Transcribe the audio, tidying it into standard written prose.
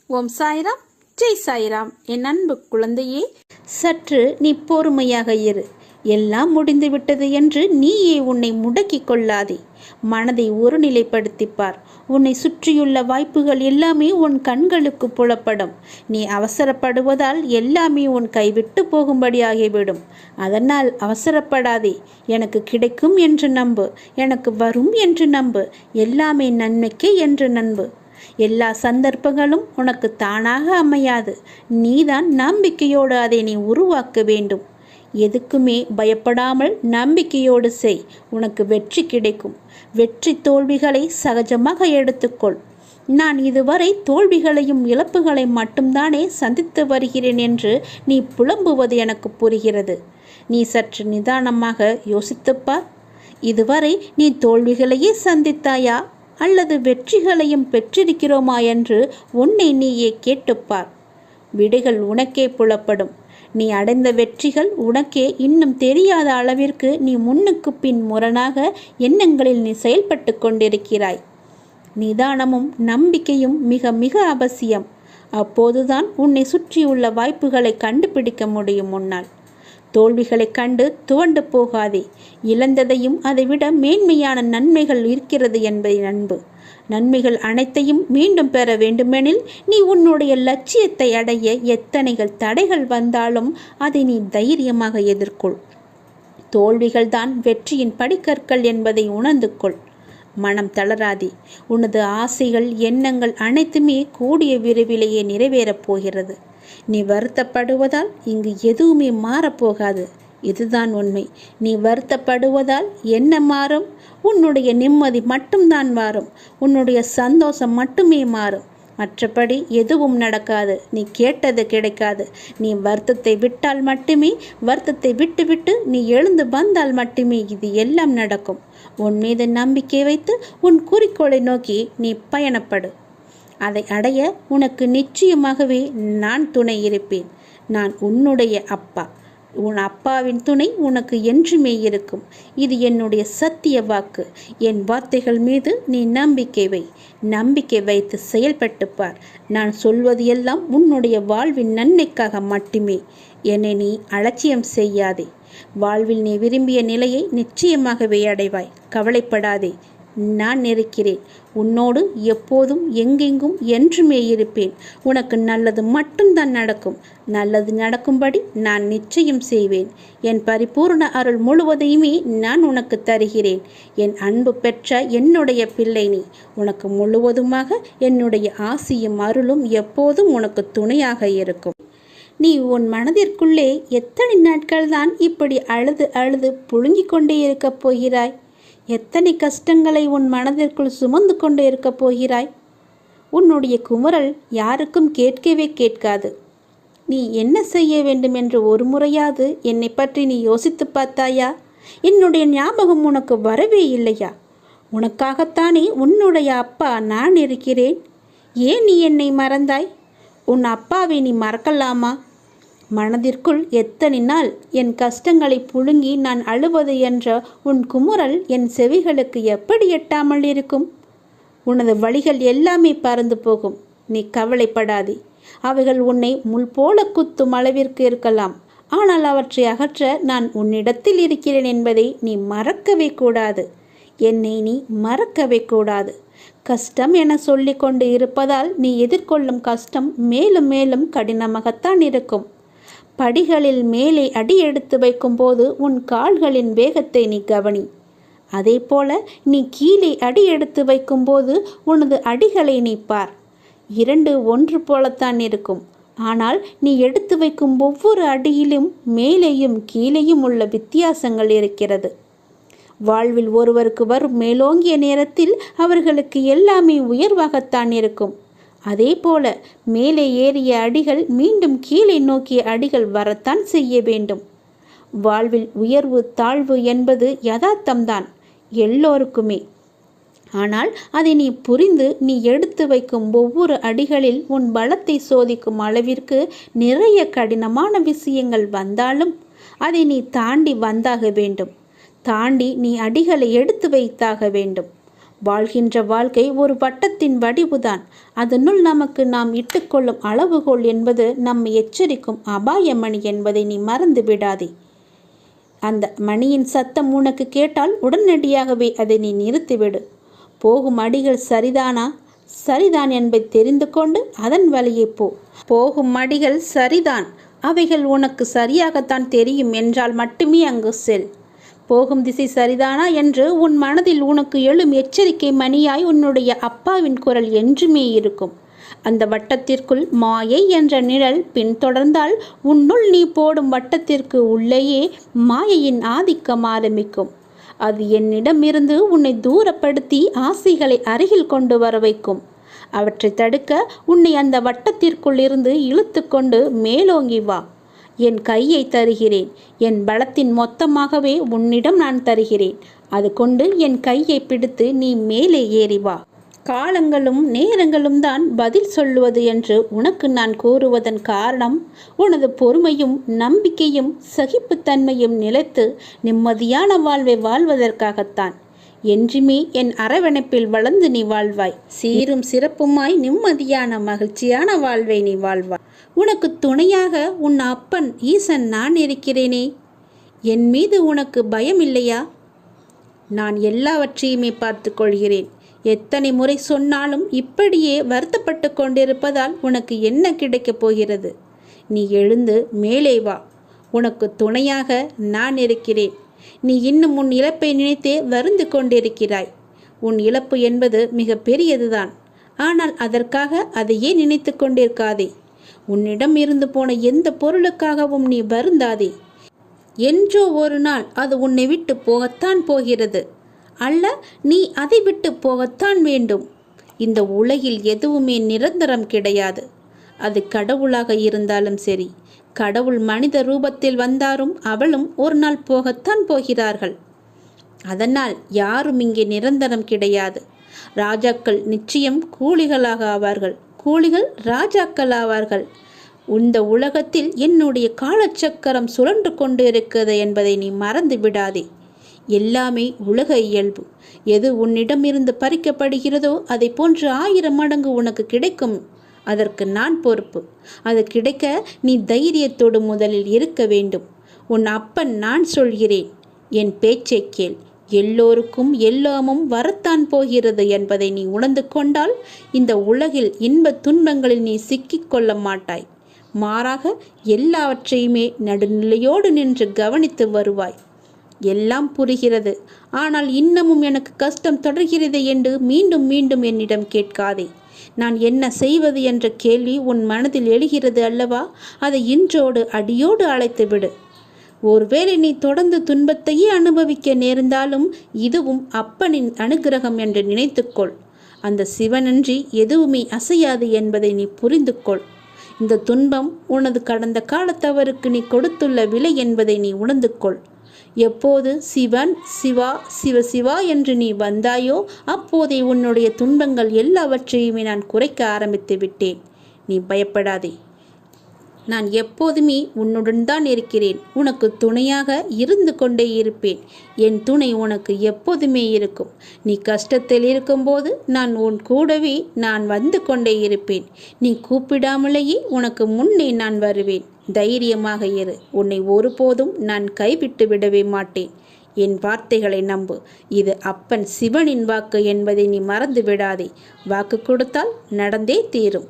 ஓம் சாய்ராம், ஜெய் சாய்ராம். என் அன்பு குழந்தையே, சற்று நீ பொறுமையாக இரு. எல்லாம் முடிந்து விட்டது என்று நீயே உன்னை முடக்கிக் கொள்ளாதே. மனதை ஒருநிலைப்படுத்திப்பார். உன்னை சுற்றியுள்ள வாய்ப்புகள் எல்லாமே உன் கண்களுக்கு புலப்படும். நீ அவசரப்படுவதால் எல்லாமே உன் கைவிட்டு போகும்படியாகிவிடும். அதனால் அவசரப்படாதே. எனக்கு கிடைக்கும் என்று நம்பு, எனக்கு வரும் என்று நம்பு, எல்லாமே நன்மைக்கே என்று நம்பு. எல்லா சந்தர்ப்பங்களும் உனக்கு தானாக அமையாது. நீதான் நம்பிக்கையோடு அதை நீ உருவாக்க வேண்டும். எதுக்குமே பயப்படாமல் நம்பிக்கையோடு செய். உனக்கு வெற்றி கிடைக்கும். வெற்றி தோல்விகளை சகஜமாக எடுத்துக்கொள். நான் இதுவரை தோல்விகளையும் இழப்புகளை மட்டும்தானே சந்தித்து வருகிறேன் என்று நீ புலம்புவது எனக்கு புரிகிறது. நீ சற்று நிதானமாக யோசித்துப்பார். இதுவரை நீ தோல்விகளையே சந்தித்தாயா அல்லது வெற்றிகளையும் பெற்றிருக்கிறோமா என்று உன்னை நீயே கேட்டுப்பார். விடைகள் உனக்கே புலப்படும். நீ அடைந்த வெற்றிகள் உனக்கே இன்னும் தெரியாத அளவிற்கு நீ முன்னுக்கு பின் முரணாக எண்ணங்களில் நீ செயல்பட்டு கொண்டிருக்கிறாய். நிதானமும் நம்பிக்கையும் மிக மிக அவசியம். அப்போதுதான் உன்னை சுற்றியுள்ள வாய்ப்புகளை கண்டுபிடிக்க முடியும். முன்னால் தோல்விகளை கண்டு துவண்டு போகாதே. இழந்ததையும் அதைவிட மேன்மையான நன்மைகள் இருக்கிறது என்பதை நம்பு. நன்மைகள் அனைத்தையும் மீண்டும் பெற வேண்டுமெனில் நீ உன்னுடைய லட்சியத்தை அடைய எத்தனைகள் தடைகள் வந்தாலும் அதை நீ தைரியமாக எதிர்கொள். தோல்விகள்தான் வெற்றியின் படிக்கற்கள் என்பதை உணர்ந்து கொள். மனம் தளராதே. உனது ஆசைகள் எண்ணங்கள் அனைத்துமே கூடிய விரைவிலேயே நிறைவேறப் போகிறது. நீ வருத்தப்படுவதால் இங்கு எதுவுமே மாறப்போகாது. இதுதான் உண்மை. நீ வருத்தப்படுவதால் என்ன மாறும்? உன்னுடைய நிம்மதி மட்டும்தான் மாறும். உன்னுடைய சந்தோஷம் மட்டுமே மாறும். மற்றபடி எதுவும் நடக்காது. நீ கேட்டது கிடைக்காது. நீ வருத்தத்தை விட்டால் மட்டுமே, வருத்தத்தை விட்டுவிட்டு நீ எழுந்து வந்தால் மட்டுமே இது எல்லாம் நடக்கும். உன் மீது நம்பிக்கை வைத்து உன் குறிக்கோளை நோக்கி நீ பயணப்படு. அதை அடைய உனக்கு நிச்சயமாகவே நான் துணை இருப்பேன். நான் உன்னுடைய அப்பா. உன் அப்பாவின் துணை உனக்கு என்றுமே இருக்கும். இது என்னுடைய சத்திய வாக்கு. என் வார்த்தைகள் மீது நீ நம்பிக்கை வை. நம்பிக்கை வைத்து செயல்பட்டு பார். நான் சொல்வது எல்லாம் உன்னுடைய வாழ்வின் நன்மைக்காக மட்டுமே. என்னை நீ அலட்சியம் செய்யாதே. வாழ்வில் நீ விரும்பிய நிலையை நிச்சயமாகவே அடைவாய். கவலைப்படாதே. நான் இருக்கிறேன். உன்னோடு எப்போதும் எங்கெங்கும் என்றுமே இருப்பேன். உனக்கு நல்லது மட்டும்தான் நடக்கும். நல்லது நடக்கும்படி நான் நிச்சயம் செய்வேன். என் பரிபூர்ண அருள் முழுவதையுமே நான் உனக்கு தருகிறேன். என் அன்பு பெற்ற என்னுடைய பிள்ளை நீ. உனக்கு முழுவதுமாக என்னுடைய ஆசியும் அருளும் எப்போதும் உனக்கு துணையாக இருக்கும். நீ உன் மனதிற்குள்ளே எத்தனை நாட்கள் தான் இப்படி அழுது அழுது புழுங்கிக் கொண்டே இருக்கப் போகிறாய்? எத்தனை கஷ்டங்களை உன் மனதிற்குள் சுமந்து கொண்டு இருக்கப் போகிறாய்? உன்னுடைய குமுறல் யாருக்கும் கேட்கவே கேட்காது. நீ என்ன செய்ய வேண்டும் என்று ஒரு முறையாவது என்னை பற்றி நீ யோசித்து பார்த்தாயா? என்னுடைய ஞாபகம் உனக்கு வரவே இல்லையா? உனக்காகத்தானே உன்னுடைய அப்பா நான் இருக்கிறேன். ஏன் நீ என்னை மறந்தாய்? உன் அப்பாவை நீ மறக்கலாமா? மனதிற்குள் எத்தனை நாள் என் கஷ்டங்களை புழுங்கி நான் அழுவது என்ற உன் குமுறல் என் செவிகளுக்கு எப்படி எட்டாமல் இருக்கும்? உனது வழிகள் எல்லாமே பறந்து போகும். நீ கவலைப்படாதே. அவைகள் உன்னை முள் போல குத்தும் அளவிற்கு இருக்கலாம். ஆனால் அவற்றை அகற்ற நான் உன்னிடத்தில் இருக்கிறேன் என்பதை நீ மறக்கவே கூடாது. என்னை நீ மறக்கவே கூடாது. கஷ்டம் என சொல்லி கொண்டு இருப்பதால் நீ எதிர்கொள்ளும் கஷ்டம் மேலும் மேலும் கடினமாகத்தான் இருக்கும். படிகளில் மேலே அடி எடுத்து வைக்கும்போது உன் கால்களின் வேகத்தை நீ கவனி. அதே போல நீ கீழே அடி எடுத்து வைக்கும்போது உனது அடிகளை நீ பார். இரண்டு ஒன்று போலத்தான் இருக்கும். ஆனால் நீ எடுத்து வைக்கும் ஒவ்வொரு அடியிலும் மேலேயும் கீழேயும் உள்ள வித்தியாசங்கள் இருக்கிறது. வாழ்வில் ஒருவருக்கு வரும் மேலோங்கிய நேரத்தில் அவர்களுக்கு எல்லாமே உயர்வாகத்தான் இருக்கும். அதே போல மேலே ஏறிய அடிகள் மீண்டும் கீழே நோக்கிய அடிகள் வரத்தான் செய்ய வேண்டும். வாழ்வில் உயர்வு தாழ்வு என்பது யதார்த்தம்தான் எல்லோருக்குமே. ஆனால் அதை நீ புரிந்து நீ எடுத்து வைக்கும் ஒவ்வொரு அடிகளில் உன் பலத்தை சோதிக்கும் அளவிற்கு நிறைய கடினமான விஷயங்கள் வந்தாலும் அதை நீ தாண்டி வந்தாக வேண்டும். தாண்டி நீ அடிகளை எடுத்து வைத்தாக வேண்டும். வாழ்கின்ற வாழ்க்கை ஒரு வட்டத்தின் வடிவுதான். அதனுள் நமக்கு நாம் இட்டுக்கொள்ளும் அளவுகோல் என்பது நம்மை எச்சரிக்கும் அபாய மணி என்பதை நீ மறந்து விடாதே. அந்த மணியின் சத்தம் உனக்கு கேட்டால் உடனடியாகவே அதை நீ நிறுத்திவிடு. போகும் அடிகள் சரிதானா? சரிதான் என்பதை தெரிந்து கொண்டு அதன் வழியே போ. போகும் அடிகள் சரிதான், அவைகள் உனக்கு சரியாகத்தான் தெரியும் என்றால் மட்டுமே அங்கு செல். போகும் திசை சரிதானா என்று உன் மனதில் உனக்கு எழும் எச்சரிக்கை மணியாய் உன்னுடைய அப்பாவின் குரல் என்றுமே இருக்கும். அந்த வட்டத்திற்குள் மாயை என்ற நிழல் பின்தொடர்ந்தால் உன்னுள் நீ போடும் வட்டத்திற்கு உள்ளேயே மாயையின் ஆதிக்கம் ஆரம்பிக்கும். அது என்னிடமிருந்து உன்னை தூரப்படுத்தி ஆசைகளை அருகில் கொண்டு வர வைக்கும். அவற்றை தடுக்க உன்னை அந்த வட்டத்திற்குள் இருந்து இழுத்து கொண்டு மேலோங்கி வா. என் கையை தருகிறேன். என் பலத்தின் மொத்தமாகவே உன்னிடம் நான் தருகிறேன். அது கொண்டு என் கையை பிடித்து நீ மேலே ஏறி வா. காலங்களும் நேரங்களும் தான் பதில் சொல்லுவது என்று உனக்கு நான் கூறுவதன் காரணம் உனது பொறுமையும் நம்பிக்கையும் சகிப்புத்தன்மையும் நிலைத்து நிம்மதியான வாழ்வை வாழ்வதற்காகத்தான். என்றுமே என் அரவணைப்பில் வளர்ந்து நீ வாழ்வாய். சீரும் சிறப்புமாய் நிம்மதியான மகிழ்ச்சியான வாழ்வை நீ வாழ்வாய். உனக்கு துணையாக உன் அப்பன் ஈசன் நான் இருக்கிறேனே. என் மீது உனக்கு பயம் இல்லையா? நான் எல்லாவற்றையுமே பார்த்து கொள்கிறேன். எத்தனை முறை சொன்னாலும் இப்படியே வருத்தப்பட்டு கொண்டிருப்பதால் உனக்கு என்ன கிடைக்கப் போகிறது? நீ எழுந்து மேலே வா. உனக்கு துணையாக நான் இருக்கிறேன். நீ இன்னும் உன் இழப்பை நினைத்தே வருந்து கொண்டிருக்கிறாய். உன் இழப்பு என்பது மிக பெரியதுதான். ஆனால் அதற்காக அதையே நினைத்து கொண்டிருக்காதே. உன்னிடம் இருந்து போன எந்த பொருளுக்காகவும் நீ வருந்தாதே. என்றோ ஒரு நாள் அது உன்னை விட்டு போகத்தான் போகிறது. அல்ல, நீ அதை விட்டு போகத்தான் வேண்டும். இந்த உலகில் எதுவுமே நிரந்தரம் கிடையாது. அது கடவுளாக இருந்தாலும் சரி, கடவுள் மனித ரூபத்தில் வந்தாரும் அவளும் ஒரு நாள் போகத்தான் போகிறார்கள். அதனால் யாரும் இங்கே நிரந்தரம் கிடையாது. ராஜாக்கள் நிச்சயம் கூலிகளாக ஆவார்கள், கூலிகள் ராஜாக்கள் ஆவார்கள். இந்த உலகத்தில் என்னுடைய காலச்சக்கரம் சுழன்று கொண்டு இருக்கிறது என்பதை நீ மறந்து விடாதே. எல்லாமே உலக இயல்பு. எது உன்னிடமிருந்து பறிக்கப்படுகிறதோ அதை போன்று 1000 மடங்கு உனக்கு கிடைக்கும். அதற்கு நான் பொறுப்பு. அது கிடைக்க நீ தைரியத்தோடு முதலில் இருக்க வேண்டும். உன் அப்பன் நான் சொல்கிறேன், என் பேச்சை கேள். எல்லோருக்கும் எல்லாமும் வரத்தான் போகிறது என்பதை நீ உணர்ந்து கொண்டால் இந்த உலகில் இன்ப துன்பங்களில் நீ சிக்கிக் கொள்ள மாட்டாய். மாறாக எல்லாவற்றையுமே நடுநிலையோடு நின்று கவனித்து வருவாய். எல்லாம் புரிகிறது, ஆனால் இன்னமும் எனக்கு கஷ்டம் தொடர்கிறது என்று மீண்டும் மீண்டும் என்னிடம் கேட்காதே. நான் என்ன செய்வது என்ற கேள்வி உன் மனதில் எழுகிறது அல்லவா? அதை இன்றோடு அடியோடு அழைத்து விடு. ஒருவேளை நீ தொடர்ந்து துன்பத்தையே அனுபவிக்க நேர்ந்தாலும் இதுவும் அப்பனின் அனுகிரகம் என்று நினைத்துக்கொள். அந்த சிவனன்றி எதுவுமே அசையாது என்பதை நீ புரிந்து கொள். இந்த துன்பம் உனது கடந்த கால தவறுக்கு நீ கொடுத்துள்ள விலை என்பதை நீ உணர்ந்து கொள். எப்போது சிவன் சிவா சிவ சிவா என்று நீ வந்தாயோ அப்போதே உன்னுடைய துன்பங்கள் எல்லாவற்றையுமே நான் குறைக்க ஆரம்பித்து விட்டேன். நீ பயப்படாதே. நான் எப்போதுமே உன்னுடன் தான் இருக்கிறேன். உனக்கு துணையாக இருந்து கொண்டே இருப்பேன். என் துணை உனக்கு எப்போதுமே இருக்கும். நீ கஷ்டத்தில் இருக்கும்போது நான் உன் கூடவே நான் வந்து கொண்டே இருப்பேன். நீ கூப்பிடாமலேயே உனக்கு முன்னே நான் வருவேன். தைரியமாக இரு. உன்னை ஒருபோதும் நான் கைவிட்டு விடவே மாட்டேன். என் வார்த்தைகளை நம்பு. இது அப்பன் சிவனின் வாக்கு என்பதை நீ மறந்து விடாதே. வாக்கு கொடுத்தால் நடந்தே தீரும்.